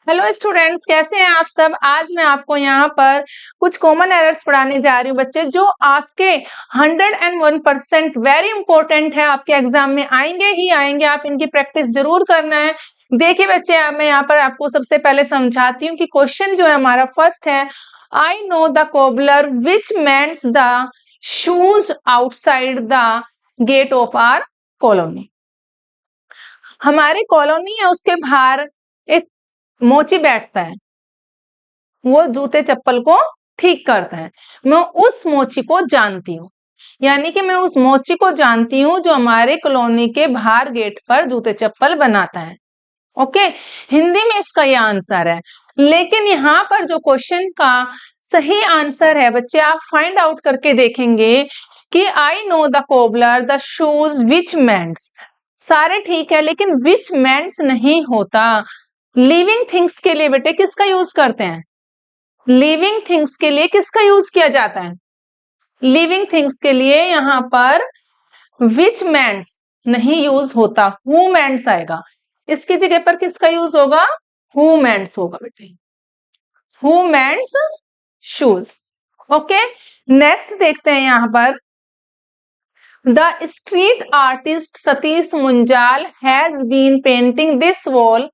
Hello students, कैसे हैं आप सब। आज मैं आपको यहाँ पर कुछ कॉमन एरर्स पढ़ाने जा रही हूँ बच्चे, जो आपके 101% वेरी इंपॉर्टेंट है, आपके एग्जाम में आएंगे ही आएंगे। आप इनकी प्रैक्टिस जरूर करना है। देखिए बच्चे, मैं यहाँ पर आपको सबसे पहले समझाती हूँ कि क्वेश्चन जो है हमारा फर्स्ट है, I know the cobbler which mends the shoes outside the gate of our colony. हमारी कॉलोनी है, उसके बाहर एक मोची बैठता है, वो जूते चप्पल को ठीक करता है। मैं उस मोची को जानती हूँ, यानी कि मैं उस मोची को जानती हूँ जो हमारे कॉलोनी के बाहर गेट पर जूते चप्पल बनाता है। ओके, हिंदी में इसका यह आंसर है। लेकिन यहाँ पर जो क्वेश्चन का सही आंसर है बच्चे, आप फाइंड आउट करके देखेंगे कि I know the cobbler the shoes which mends, सारे ठीक है लेकिन विच मेंस नहीं होता। लिविंग थिंग्स के लिए बेटे किसका यूज करते हैं? लिविंग थिंग्स के लिए किसका यूज किया जाता है? लिविंग थिंग्स के लिए यहाँ पर विच मेंस नहीं यूज होता, हु मेंस आएगा। इसकी जगह पर किसका यूज होगा? हु मेंस होगा बेटे, who mends shoes. Okay, next देखते हैं यहाँ पर, the street artist Satish Munjal has been painting this wall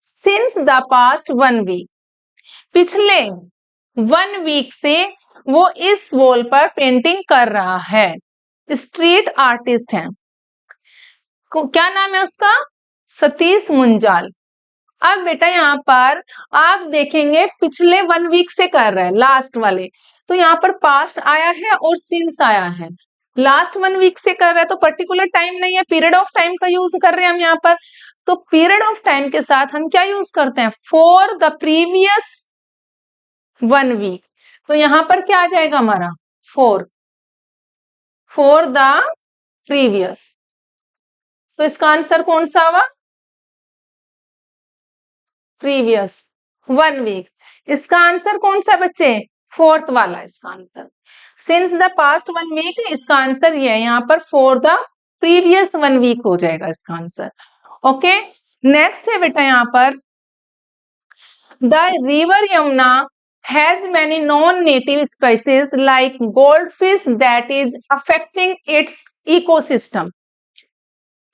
since the past 1 week. पिछले 1 वीक से वो इस वॉल पर पेंटिंग कर रहा है। स्ट्रीट आर्टिस्ट है, क्या नाम है उसका? सतीश मुंजाल। अब बेटा यहाँ पर आप देखेंगे पिछले 1 वीक से कर रहा है, लास्ट वाले, तो यहाँ पर पास्ट आया है और सिंस आया है। लास्ट 1 वीक से कर रहा है तो पर्टिकुलर टाइम नहीं है, पीरियड ऑफ टाइम का यूज कर रहे हैं हम यहाँ पर। तो पीरियड ऑफ टाइम के साथ हम क्या यूज करते हैं? For the previous 1 week. तो यहां पर क्या आ जाएगा हमारा? For the previous. तो इसका आंसर कौन सा हुआ? Previous 1 week. इसका आंसर कौन सा बच्चे? फोर्थ वाला इसका answer. Since the past 1 week, इसका आंसर ये है, यहाँ पर फॉर द प्रीवियस 1 वीक हो जाएगा इसका आंसर। ओके, नेक्स्ट है बेटा यहाँ पर, the river Yamuna has many non-native species like goldfish that is affecting its ecosystem।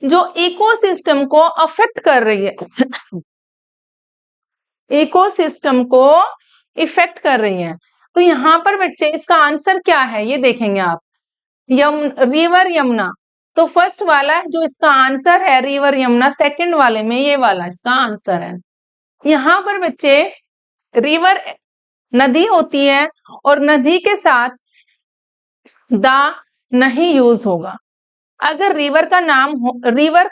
जो इकोसिस्टम को अफेक्ट कर रही है, इकोसिस्टम को इफेक्ट कर रही है। तो यहाँ पर बच्चे इसका आंसर क्या है ये देखेंगे आप, रिवर यमुना। तो फर्स्ट वाला जो इसका आंसर है रिवर यमुना, सेकंड वाले में ये वाला इसका आंसर है। यहाँ पर बच्चे रिवर नदी होती है और नदी के साथ द नहीं यूज होगा। अगर रिवर का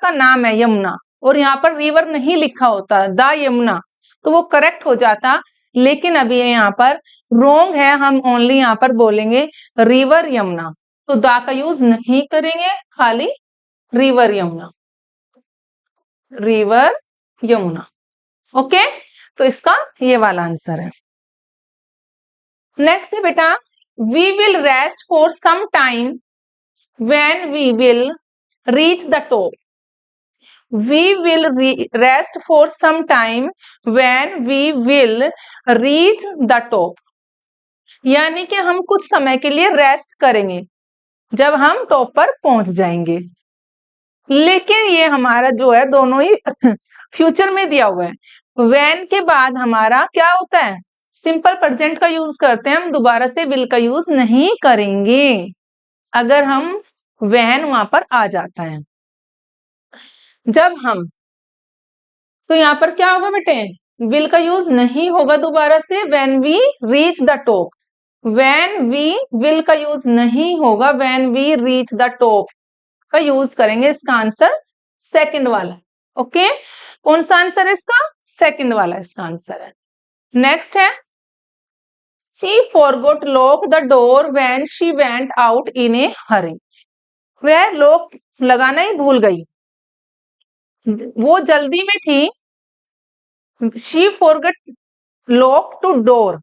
नाम है यमुना और यहाँ पर रिवर नहीं लिखा होता द यमुना, तो वो करेक्ट हो जाता। लेकिन अभी यहाँ पर रॉन्ग है, हम ओनली यहाँ पर बोलेंगे रिवर यमुना, तो द का यूज नहीं करेंगे, खाली river Yamuna, river Yamuna. Okay, तो इसका ये वाला आंसर है। नेक्स्ट है बेटा, we will rest for some time when we will reach the top. We will rest for some time when we will reach the top, यानी कि हम कुछ समय के लिए रेस्ट करेंगे जब हम टॉप पर पहुंच जाएंगे। लेकिन ये हमारा जो है दोनों ही फ्यूचर में दिया हुआ है। व्हेन के बाद हमारा क्या होता है? सिंपल प्रेजेंट का यूज करते हैं, हम दोबारा से विल का यूज नहीं करेंगे अगर हम व्हेन वहां पर आ जाता है। जब हम, तो यहाँ पर क्या होगा बेटे? विल का यूज नहीं होगा दोबारा से, when we reach the top. When we will का यूज नहीं होगा, when we reach the top का यूज करेंगे। इसका आंसर सेकंड वाला। ओके, कौन सा आंसर है इसका? सेकंड वाला इसका आंसर है। नेक्स्ट है, she forgot lock the door when she went out in a hurry। वह लॉक लगाना ही भूल गई, वो जल्दी में थी। she forgot lock to door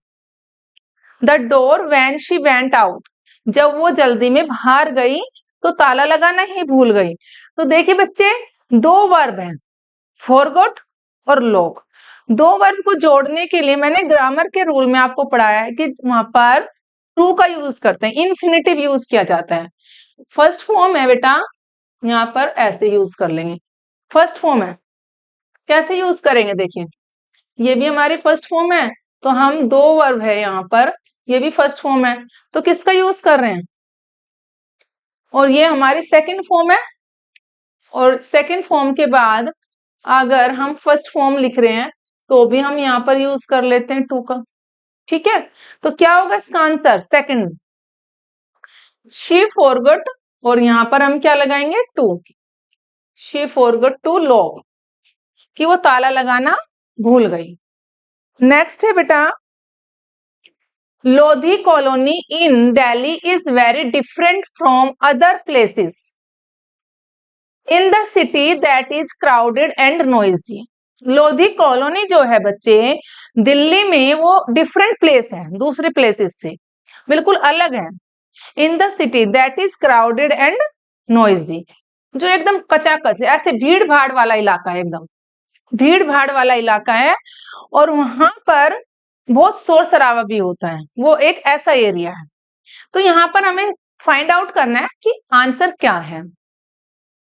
the door when she went out। जब वो जल्दी में बाहर गई तो ताला लगाना ही भूल गई। तो देखिए बच्चे, दो वर्ब हैं, forgot और lock। दो वर्ब को जोड़ने के लिए मैंने ग्रामर के रूल में आपको पढ़ाया है कि वहां पर टू का यूज करते हैं, इन्फिनेटिव यूज किया जाता है। फर्स्ट फॉर्म है बेटा, यहाँ पर ऐसे यूज कर लेंगे, फर्स्ट फॉर्म है। कैसे यूज करेंगे, देखिए ये भी हमारी फर्स्ट फॉर्म है, तो हम दो वर्ब है यहाँ पर, ये भी फर्स्ट फॉर्म है, तो किसका यूज कर रहे हैं, और ये हमारी सेकंड फॉर्म है, और सेकंड फॉर्म के बाद अगर हम फर्स्ट फॉर्म लिख रहे हैं तो भी हम यहाँ पर यूज कर लेते हैं टू का। ठीक है, तो क्या होगा इसका आंसर, सेकंड। शी फॉरगॉट, और यहाँ पर हम क्या लगाएंगे, to. She forgot to lock, कि वो ताला लगाना भूल गई। नेक्स्ट है बेटा, Lodhi Colony in Delhi is very different from other places in the city that is crowded and noisy. Lodhi Colony जो है बच्चे दिल्ली में, वो डिफरेंट प्लेस है दूसरे प्लेसेस से, बिल्कुल अलग है। इन the city that is crowded and noisy, जो एकदम कचाकच है, ऐसे भीड़ भाड़ वाला इलाका है, एकदम भीड़ भाड़ वाला इलाका है, और वहां पर बहुत शोर शराबा भी होता है, वो एक ऐसा एरिया है। तो यहाँ पर हमें फाइंड आउट करना है कि आंसर क्या है।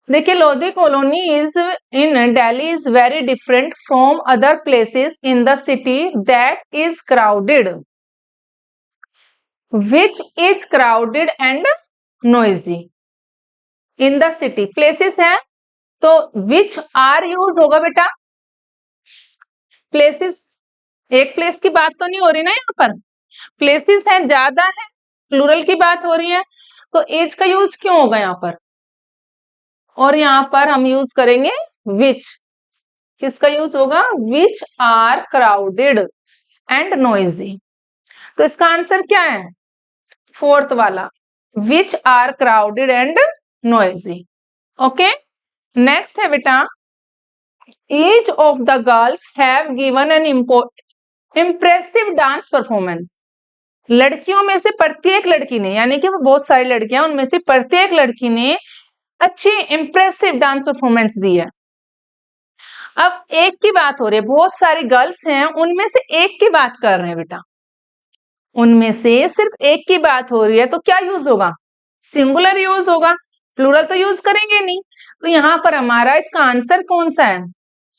देखिए, Lodhi colony is in Delhi is very different from other places in the city that is crowded, which is crowded and noisy. In the city places है, तो विच आर यूज होगा बेटा, प्लेसेस, एक प्लेस की बात तो नहीं हो रही ना, यहाँ पर प्लेसेस है, ज्यादा है, प्लूरल की बात हो रही है, तो एज का यूज क्यों होगा यहाँ पर, और यहाँ पर हम यूज करेंगे विच। किसका यूज होगा, which are crowded and noisy. तो इसका आंसर क्या है, फोर्थ वाला, which are crowded and noisy. Okay, next है बेटा, each of the girls have given an impressive dance performance। लड़कियों में से प्रत्येक लड़की ने, यानी कि वो बहुत सारी लड़कियां, उनमें से प्रत्येक लड़की ने अच्छी इंप्रेसिव डांस परफॉर्मेंस दी है। अब एक की बात हो रही है, बहुत सारी गर्ल्स हैं, उनमें से एक की बात कर रहे हैं बेटा, उनमें से सिर्फ एक की बात हो रही है, तो क्या यूज होगा, सिंगुलर यूज होगा, प्लूरल तो यूज करेंगे नहीं। तो यहाँ पर हमारा इसका आंसर कौन सा है,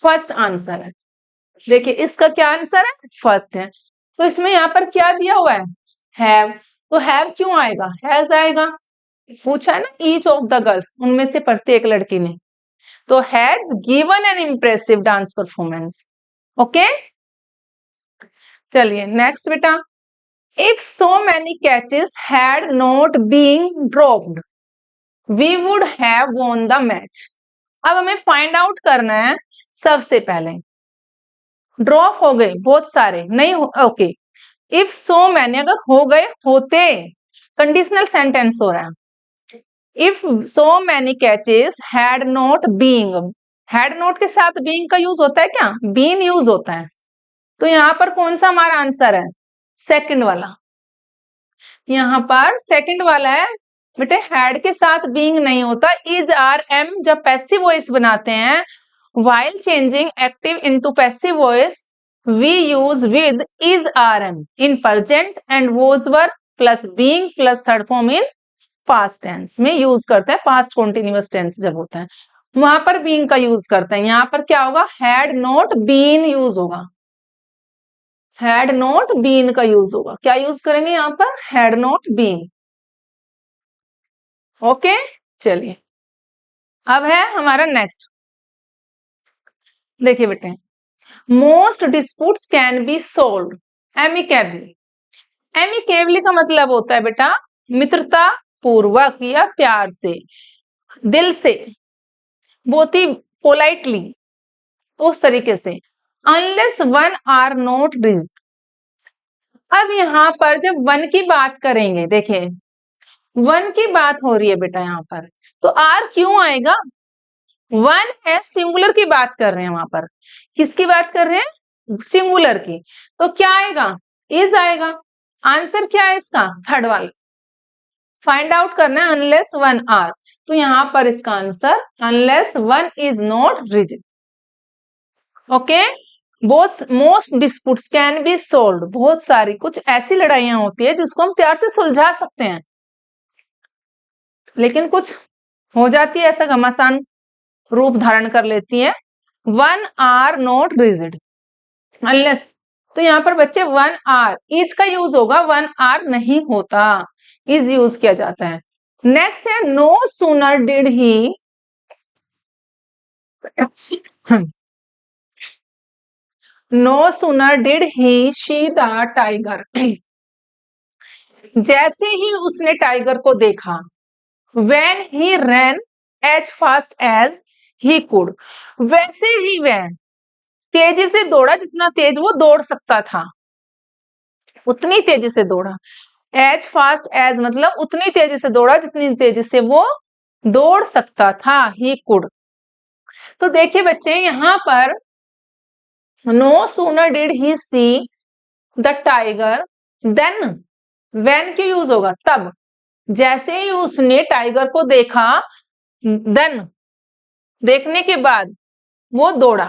फर्स्ट आंसर है। देखिए इसका क्या आंसर है, फर्स्ट है। तो इसमें यहाँ पर क्या दिया हुआ है, हैव, तो हैव क्यों आएगा, हैज आएगा, पूछा है ना, ईच ऑफ द गर्ल्स, उनमें से प्रत्येक लड़की ने, तो has given an impressive dance performance. Okay, चलिए नेक्स्ट बेटा, if so many catches had not been dropped we would have won the match. अब हमें फाइंड आउट करना है, सबसे पहले ड्रॉप हो गए बहुत सारे नहीं, ओके, इफ सो मैनी अगर हो गए होते, कंडीशनल सेंटेंस हो रहा है। If so many catches had not being, had not के साथ बीइंग का यूज होता है क्या, बीन यूज होता है, तो यहाँ पर कौन सा हमारा आंसर है, सेकंड वाला। यहाँ पर सेकंड वाला है बेटे, हैड के साथ बीइंग नहीं होता, इज आर एम जब पैसिव वॉइस बनाते हैं, while changing active into passive voice we use with is rm in present and was were plus being plus third form in past tense में use करते हैं, past continuous tense जब होता है वहां पर being का यूज करते हैं। यहाँ पर क्या होगा, had not been यूज होगा, had not been का यूज होगा, क्या यूज करेंगे यहाँ पर, had not been। ओके, चलिए अब है हमारा नेक्स्ट, देखिए बेटे, most disputes can be solve amicably. Amicably का मतलब होता है बेटा मित्रता पूर्वक या प्यार से, दिल से, बहुत ही पोलाइटली, उस तरीके से, unless one are not ridge. अब यहाँ पर जब वन की बात करेंगे, देखिए वन की बात हो रही है बेटा यहाँ पर, तो आर क्यों आएगा, वन है, सिंगुलर की बात कर रहे हैं, वहां पर किसकी बात कर रहे हैं, सिंगुलर की, तो क्या आएगा, इज आएगा। आंसर क्या है इसका, थर्ड वाला, फाइंड आउट करना है, अनलेस वन आर, तो यहां पर इसका answer unless one is not rigid. Okay, both most disputes can be solved, बहुत सारी कुछ ऐसी लड़ाइयां होती है जिसको हम प्यार से सुलझा सकते हैं, लेकिन कुछ हो जाती है ऐसा घमासान रूप धारण कर लेती है। One are not rigid unless, तो यहाँ पर बच्चे वन आर, ईच का यूज होगा, वन आर नहीं होता, इज यूज किया जाता है। नेक्स्ट है no sooner did he no sooner did he see the tiger, जैसे ही उसने टाइगर को देखा, when he ran as fast as he could, वैसे ही वह तेजी से दौड़ा जितना तेज वो दौड़ सकता था, उतनी तेजी से दौड़ा। as fast as मतलब उतनी तेजी से दौड़ा जितनी तेजी से वो दौड़ सकता था, he could। तो देखिए बच्चे यहां पर no sooner did he see the tiger then, when क्यों यूज होगा, तब, जैसे ही उसने टाइगर को देखा, देन देखने के बाद वो दौड़ा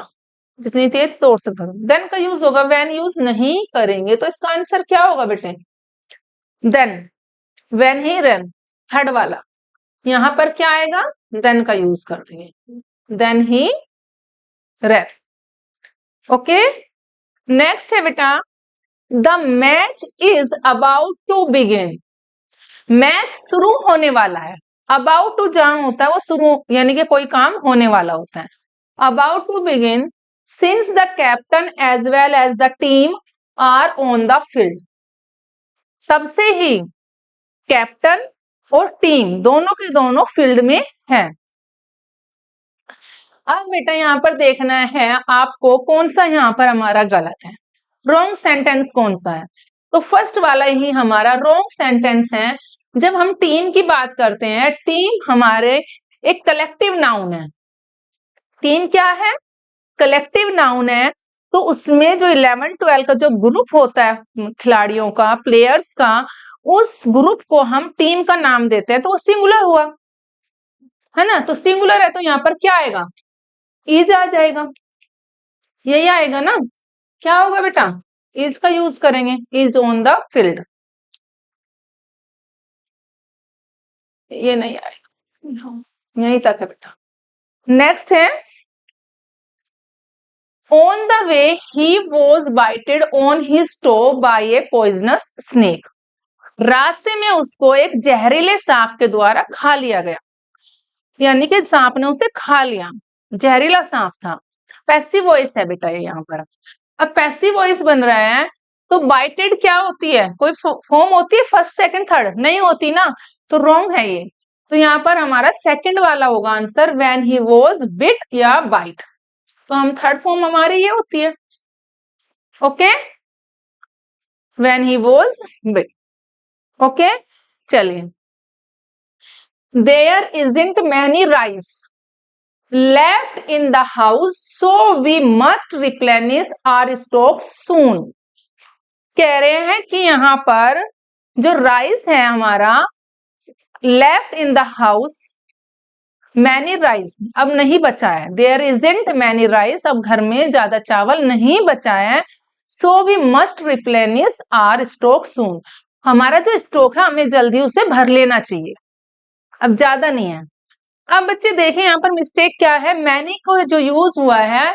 जितनी तेज दौड़ सकता था। देन का यूज होगा, व्हेन यूज नहीं करेंगे तो इसका आंसर क्या होगा बेटे, then, when he run, third वाला, यहां पर क्या आएगा, देन का यूज कर देंगे, then he run. Okay, next है बेटा the match is about to begin, match शुरू होने वाला है, अबाउट टू जहां होता है वो शुरू यानी कि कोई काम होने वाला होता है, about to begin since the captain as well as the team are on the field, तब से ही कैप्टन और टीम दोनों के दोनों फील्ड में हैं। अब बेटा यहाँ पर देखना है आपको कौन सा यहाँ पर हमारा गलत है, रॉन्ग सेंटेंस कौन सा है। तो फर्स्ट वाला ही हमारा रॉन्ग सेंटेंस है। जब हम टीम की बात करते हैं, टीम हमारे एक कलेक्टिव नाउन है, टीम क्या है, कलेक्टिव नाउन है। तो उसमें जो 11-12 का जो ग्रुप होता है खिलाड़ियों का, प्लेयर्स का, उस ग्रुप को हम टीम का नाम देते हैं, तो वो सिंगुलर हुआ है ना। तो सिंगुलर है तो यहाँ पर क्या आएगा, इज आ जाएगा, यही आएगा ना। क्या होगा बेटा, इज का यूज करेंगे, इज ऑन द फील्ड, ये नहीं आएगा, यही तक है बेटा। नेक्स्ट है on the way he was bited on his toe by a poisonous snake, रास्ते में उसको एक जहरीले सांप के द्वारा खा लिया गया, यानी कि सांप ने उसे खा लिया, जहरीला सांप था। पैसिव वॉइस है बेटा ये यहाँ पर। अब पैसिव वॉइस बन रहा है तो बाइटेड क्या होती है, कोई फॉर्म होती है फर्स्ट सेकंड थर्ड, नहीं होती ना, तो रॉन्ग है ये। तो यहाँ पर हमारा सेकंड वाला होगा answer, when he was bit या बाइट, तो हम थर्ड फॉर्म हमारी ये होती है। Okay, when he was bit. Okay, चलिए, there isn't many rice left in the house so we must replenish our stock soon, कह रहे हैं कि यहाँ पर जो राइस है हमारा left in the house, many rice अब नहीं बचा है, देयर इजंट मैनी राइस, अब घर में ज्यादा चावल नहीं बचा है, so we must replenish our stock soon, हमारा जो स्टॉक है हमें जल्दी उसे भर लेना चाहिए, अब ज्यादा नहीं है। अब बच्चे देखें यहाँ पर मिस्टेक क्या है, मैनी को जो यूज हुआ है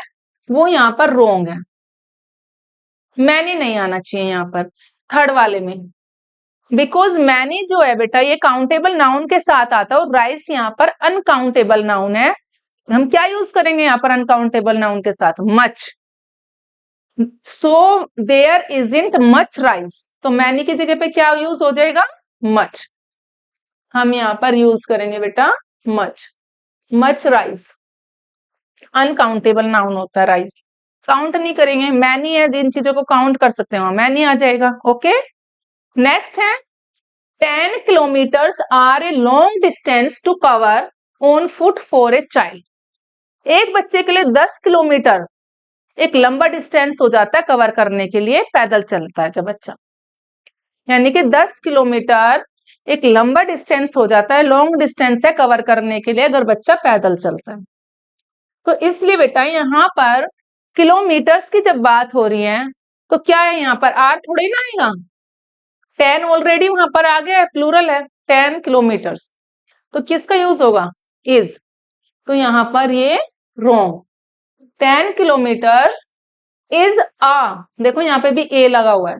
वो यहाँ पर रॉन्ग है, मैनी नहीं आना चाहिए यहाँ पर थर्ड वाले में, बिकॉज मैनी जो है बेटा ये काउंटेबल नाउन के साथ आता है और राइस यहाँ पर अनकाउंटेबल नाउन है। हम क्या यूज करेंगे यहाँ पर अनकाउंटेबल नाउन के साथ, much, so there isn't much rice, तो मैनी की जगह पे क्या यूज हो जाएगा, मच, हम यहाँ पर यूज करेंगे बेटा much, much rice, uncountable noun होता है राइस, काउंट नहीं करेंगे, मैनी है जिन चीजों को काउंट कर सकते हैं वहां मैनी आ जाएगा। ओके, नेक्स्ट है 10 kilometres are a long distance to cover on foot for a child, एक बच्चे के लिए 10 किलोमीटर एक लंबा डिस्टेंस हो जाता है कवर करने के लिए, पैदल चलता है जब बच्चा, यानी कि 10 किलोमीटर एक लंबा डिस्टेंस हो जाता है, लॉन्ग डिस्टेंस है कवर करने के लिए अगर बच्चा पैदल चलता है। तो इसलिए बेटा यहाँ पर किलोमीटर्स की जब बात हो रही है तो क्या है यहाँ पर आर थोड़ी ना आएगा, 10 ऑलरेडी वहां पर आ गया है, प्लूरल है 10 किलोमीटर्स, तो किसका यूज होगा, इज, तो यहाँ पर ये रॉन्ग, 10 किलोमीटर्स इज देखो यहाँ पे भी ए लगा हुआ है,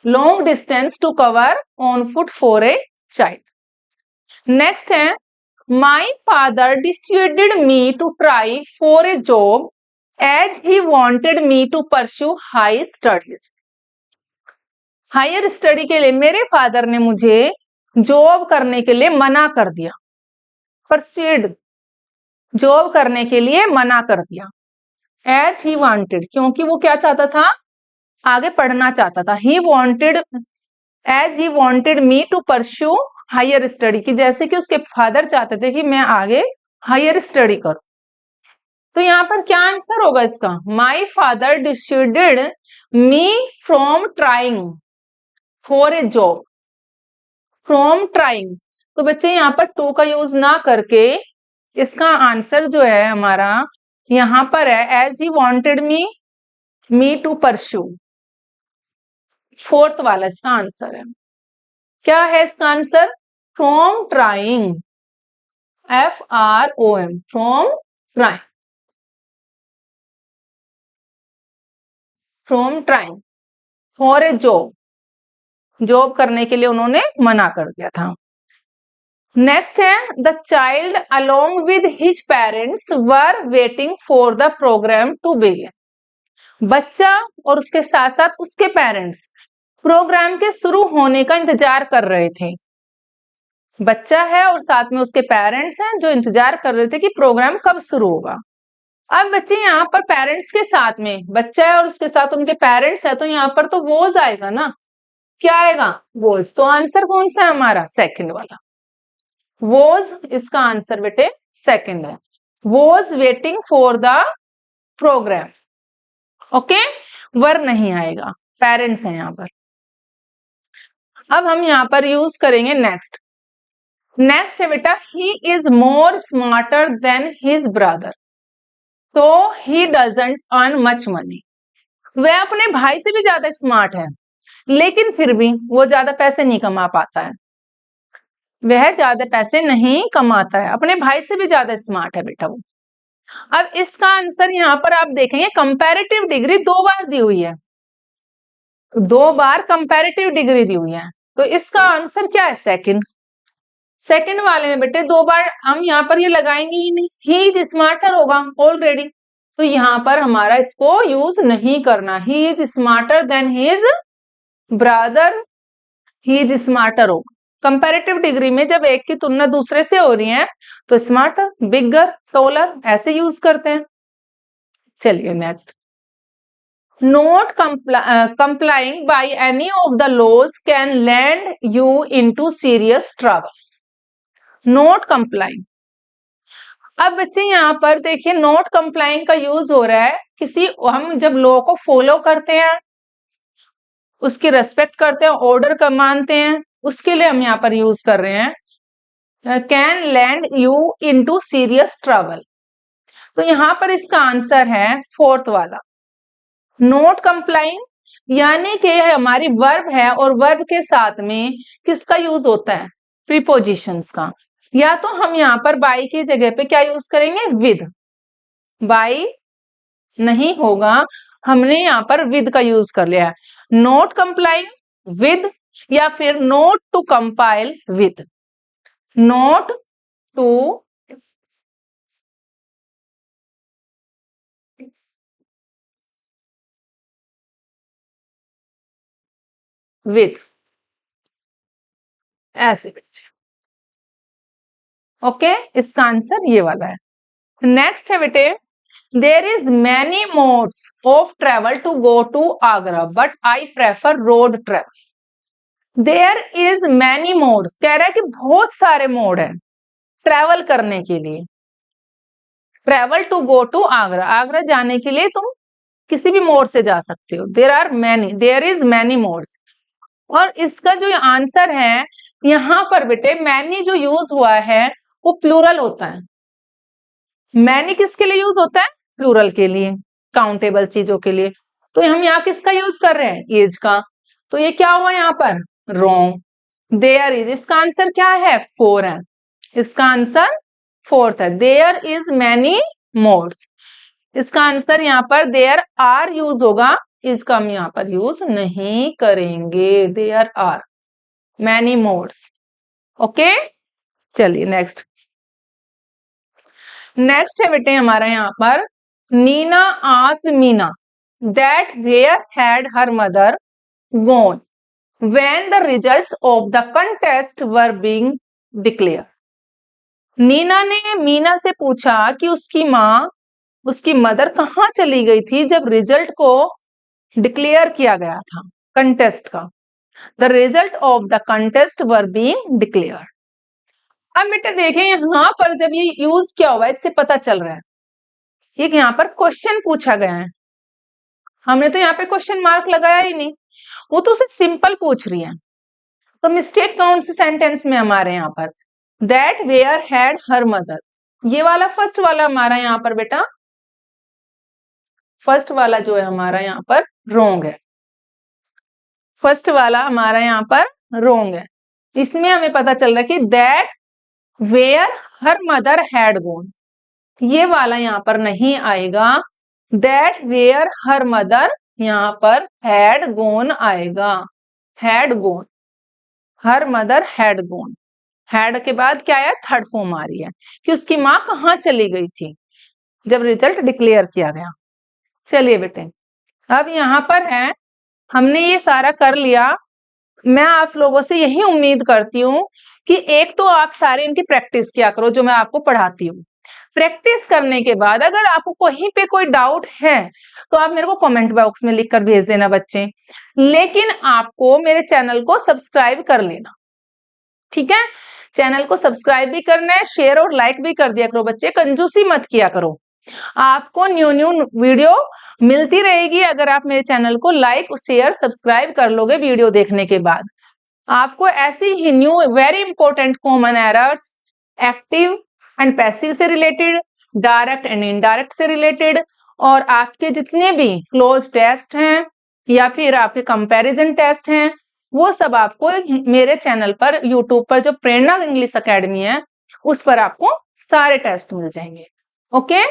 long distance to cover on foot for a child. Next है my father decided me to try for a job as he wanted me to pursue high studies. Higher study के लिए मेरे फादर ने मुझे जॉब करने के लिए मना कर दिया, परस्यूड, जॉब करने के लिए मना कर दिया, एज ही वांटेड, क्योंकि वो क्या चाहता था, आगे पढ़ना चाहता था, he wanted, as he wanted me to pursue higher study, की जैसे कि उसके फादर चाहते थे कि मैं आगे हायर स्टडी करूं। तो यहाँ पर क्या आंसर होगा इसका, माई father decided me from trying for a job, from trying, तो बच्चे यहाँ पर टू का यूज ना करके इसका आंसर जो है हमारा यहाँ पर है as he wanted me to pursue, fourth वाला इसका आंसर है। क्या है इसका answer, from trying, FROM, from trying, from trying for a job, job करने के लिए उन्होंने मना कर दिया था। नेक्स्ट है the child along with his parents were waiting for the programme to begin. बच्चा और उसके साथ साथ उसके पेरेंट्स प्रोग्राम के शुरू होने का इंतजार कर रहे थे। बच्चा है और साथ में उसके पेरेंट्स हैं जो इंतजार कर रहे थे कि प्रोग्राम कब शुरू होगा। अब बच्चे यहाँ पर पेरेंट्स के साथ में, बच्चा है और उसके साथ उनके पेरेंट्स है, तो यहाँ पर तो वोज आएगा ना, क्या आएगा, वोज, तो आंसर कौन सा है हमारा, सेकंड वाला, वोज इसका आंसर बेटे सेकंड है, was waiting for the program, okay, वर नहीं आएगा, पेरेंट्स है यहाँ पर। अब हम यहाँ पर यूज करेंगे नेक्स्ट, नेक्स्ट है बेटा he is more smarter than his brother, तो he doesn't earn much money, वह अपने भाई से भी ज्यादा स्मार्ट है लेकिन फिर भी वो ज्यादा पैसे नहीं कमा पाता है, वह ज्यादा पैसे नहीं कमाता है, अपने भाई से भी ज्यादा स्मार्ट है बेटा वो। अब इसका आंसर यहाँ पर आप देखेंगे कंपैरेटिव डिग्री 2 बार दी हुई है, 2 बार कंपैरेटिव डिग्री दी हुई है, तो इसका आंसर क्या है, सेकंड, सेकंड वाले में बेटे 2 बार हम यहाँ पर ये लगाएंगे ही नहीं, ही इज स्मार्टर होगा ऑलरेडी, तो यहाँ पर हमारा इसको यूज नहीं करना, he is smarter than his brother, he is smarter होगा। कंपैरेटिव डिग्री में जब एक की तुलना दूसरे से हो रही है तो स्मार्टर, बिगर, टोलर ऐसे यूज करते हैं। चलिए next, not complying by any of the laws can land you into serious trouble, not complying. अब बच्चे यहाँ पर देखिए नॉट कंप्लाइंग का यूज हो रहा है किसी, हम जब लॉ को फॉलो करते हैं, उसकी रेस्पेक्ट करते हैं, ऑर्डर का मानते हैं, उसके लिए हम यहाँ पर यूज कर रहे हैं can land you into serious trouble, तो यहाँ पर इसका आंसर है फोर्थ वाला, नॉट कंप्लाइंग, यानी कि हमारी वर्ब है और वर्ब के साथ में किसका यूज होता है, प्रीपोजिशंस का, या तो हम यहाँ पर बाई की जगह पे क्या यूज करेंगे, विद, बाई नहीं होगा, हमने यहाँ पर विद का यूज कर लिया है, नॉट कंप्लाइंग विद या फिर not to compile with, not to with, ऐसे बच्चे, ओके, इसका आंसर ये वाला है। नेक्स्ट है बेटे there is many modes of travel to go to Agra but I prefer road travel, there is many modes, कह रहा है कि बहुत सारे मोड है ट्रेवल करने के लिए, travel to go to Agra, Agra जाने के लिए तुम किसी भी मोड से जा सकते हो, there are many, there is many modes, और इसका जो आंसर है यहाँ पर बेटे मैनी जो यूज हुआ है वो प्लूरल होता है, मैनी किसके लिए यूज होता है, प्लूरल के लिए, काउंटेबल चीजों के लिए। तो हम यहाँ किसका यूज कर रहे हैं? इज का। तो ये क्या हुआ यहाँ पर? रॉन्ग। देयर इज, इसका आंसर क्या है? 4 है। इसका आंसर 4th है। देयर इज मैनी मोड्स, इसका आंसर यहाँ पर देयर आर यूज होगा, इसका हम यहाँ पर यूज नहीं करेंगे। There are many modes. Okay, चलिए नेक्स्ट। नेक्स्ट है बेटे हमारा यहाँ पर, Neena asked Meena that where had her mother gone when the results of the contest were being declare. Neena ने मीना से पूछा कि उसकी माँ, उसकी मदर कहाँ चली गई थी जब रिजल्ट को डिक्लेयर किया गया था कंटेस्ट का। The result of the contest were being declare. अब बेटा देखें यहाँ पर जब ये यूज क्या हुआ इससे पता चल रहा है, ये यहाँ पर क्वेश्चन पूछा गया है, हमने तो यहाँ पे क्वेश्चन मार्क लगाया ही नहीं, वो तो उसे सिंपल पूछ रही है। तो मिस्टेक कौन से सेंटेंस में हमारे यहाँ पर? That where had her mother, ये वाला फर्स्ट वाला हमारा यहाँ पर बेटा, फर्स्ट वाला जो है हमारा यहाँ पर रॉन्ग है। फर्स्ट वाला हमारा यहाँ पर रॉन्ग है। इसमें हमें पता चल रहा है कि that where her mother had gone, ये वाला यहाँ पर नहीं आएगा। दैट वेयर हर मदर यहाँ पर हैड गॉन आएगा। Had gone, her mother had gone. Had के बाद क्या आया? थर्ड फॉर्म आ रही है कि उसकी माँ कहाँ चली गई थी जब रिजल्ट डिक्लेयर किया गया। चलिए बेटे, अब यहाँ पर है, हमने ये सारा कर लिया। मैं आप लोगों से यही उम्मीद करती हूँ कि एक तो आप सारे इनकी प्रैक्टिस किया करो जो मैं आपको पढ़ाती हूँ। प्रैक्टिस करने के बाद अगर आपको कहीं पे कोई डाउट है तो आप मेरे को कमेंट बॉक्स में लिखकर भेज देना बच्चे, लेकिन आपको मेरे चैनल को सब्सक्राइब कर लेना, ठीक है? चैनल को सब्सक्राइब भी करना है, शेयर और लाइक भी कर दिया करो बच्चे, कंजूसी मत किया करो। आपको न्यू वीडियो मिलती रहेगी अगर आप मेरे चैनल को लाइक शेयर सब्सक्राइब कर लोगे वीडियो देखने के बाद। आपको ऐसी ही new very important common errors, active and passive से रिलेटेड, डायरेक्ट एंड इनडायरेक्ट से रिलेटेड, और आपके जितने भी क्लोज टेस्ट हैं या फिर आपके कंपैरिजन टेस्ट हैं, वो सब आपको मेरे चैनल पर यूट्यूब पर जो प्रेरणा इंग्लिश एकेडमी है उस पर आपको सारे टेस्ट मिल जाएंगे। ओके।